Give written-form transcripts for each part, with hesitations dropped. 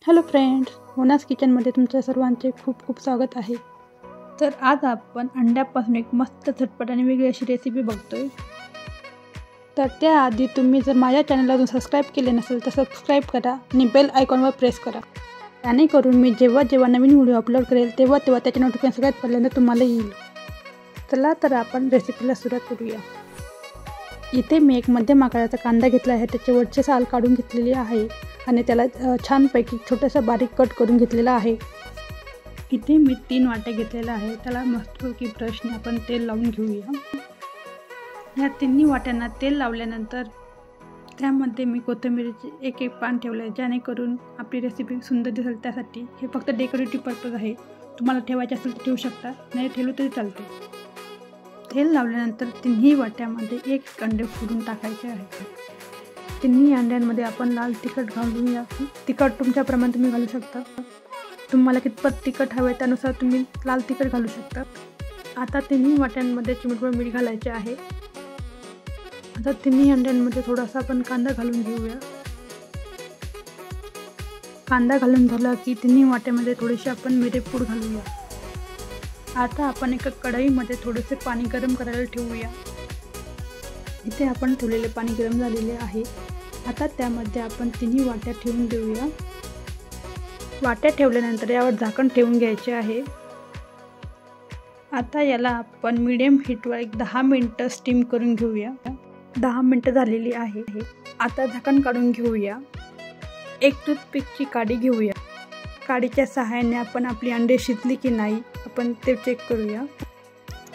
Hello friends, Mona's किचनमध्ये तुमच्या सर्वांचे खूप खूप स्वागत आहे। तर आज आपण अंड्यापासून एक मस्त झटपट आणि वेगळी अशी रेसिपी बघतोय। तर त्याआधी तुम्ही जर माझ्या चॅनलला अजून सबस्क्राईब केले नसेल तर सबस्क्राईब करा आणि बेल आयकॉनवर प्रेस करा, जेणेकरून मी जेव्हा नवीन व्हिडिओ अपलोड करेल तेव्हा त्याचे नोटिफिकेशन सगळ्यात पहिल्यांदा तुम्हाला येईल। चला तर आपण रेसिपीला सुरुवात करूया। इथे मी एक मध्यम आकाराचा कांदा घेतला आहे, त्याचे वरचे साल काढून घेतलेली आहे आणि त्याला छानपैकी छोटासा बारीक कट करून घेतलेला आहे। इथे मी 3 वाट्या घेतलेल्या आहे, त्याला मस्तपैकी ब्रशने आपण तेल लावून घेऊया। या तिन्ही वाट्यांना तेल लावल्यानंतर त्यामध्ये मी कोथिंबीरचे एक पान ठेवले, जेणेकरून आपली रेसिपी सुंदर दिसेल। त्यासाठी हे फक्त डेकोरेटिव्ह पर्पज आहे, तुम्हाला ठेवायचे असेल तर ठेवू शकता, नाही ठेवलं तरी चालते। तेल लावल्यानंतर तिन्ही वाट्यामध्ये एक अंडे फोडून टाकायचे आहे। तिन्ही अंड्यांमध्ये आपण लाल तिखट घालूया। तिखट तुमच्या प्रमाणात तुम्ही घालू शकता, तुम्हाला कितपत तिखट हवे त्यानुसार तुम्ही लाल तिखट घालू शकता। आता तिन्ही वाट्यांमध्ये चिमूटभर मीठ घालायचे आहे। आता तिन्ही अंड्यांमध्ये थोडासा आपण कांदा घालून घेऊया। कांदा घालून झाला की तिन्ही वाट्यामध्ये थोडेसे आपण मिरेपूड घालूया। आता आपण एका कढईमध्ये थोडेसे पाणी गरम करायला ठेवूया। इथे आपण ठेवलेले पाणी गरम झालेले आहे। आता त्यामध्ये आपण तिन्ही वाट्या ठेवून देऊया। वाट्या ठेवल्यानंतर यावर झाकण ठेवून घ्यायचे आहे। आता याला आपण मीडियम हीटवर एक 10 मिनिटं स्टीम करून घेऊया। 10 मिनिटं झालेली आहे। आता झाकण काढून घेऊया। एक टूथपिकची काडी घेऊया। काडीच्या सहाय्याने आपण आपली अंडे शिजली की नाही आपण ते चेक करूया।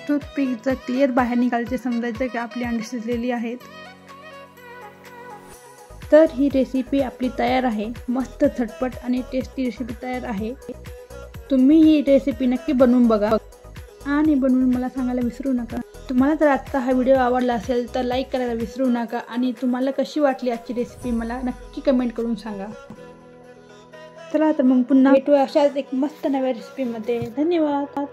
टूथपिक जर क्लिअर बाहेर निघाल्याचे समजायचं की आपली अंडी शिजलेली आहेत। तर ही रेसिपी आपली तयार आहे। मस्त झटपट आणि टेस्टी रेसिपी तयार आहे। तुम्ही ही रेसिपी नक्की बनवून बघा आणि बनवून मला सांगायला विसरू नका। तुम्हाला जर आजचा हा व्हिडिओ आवडला असेल तर लाईक करायला विसरू नका आणि तुम्हाला कशी वाटली आजची रेसिपी मला नक्की कमेंट करून सांगा। चला तर मग पुन्हा भेटूया अशाच एक मस्त नव्या रेसिपीमध्ये। धन्यवाद।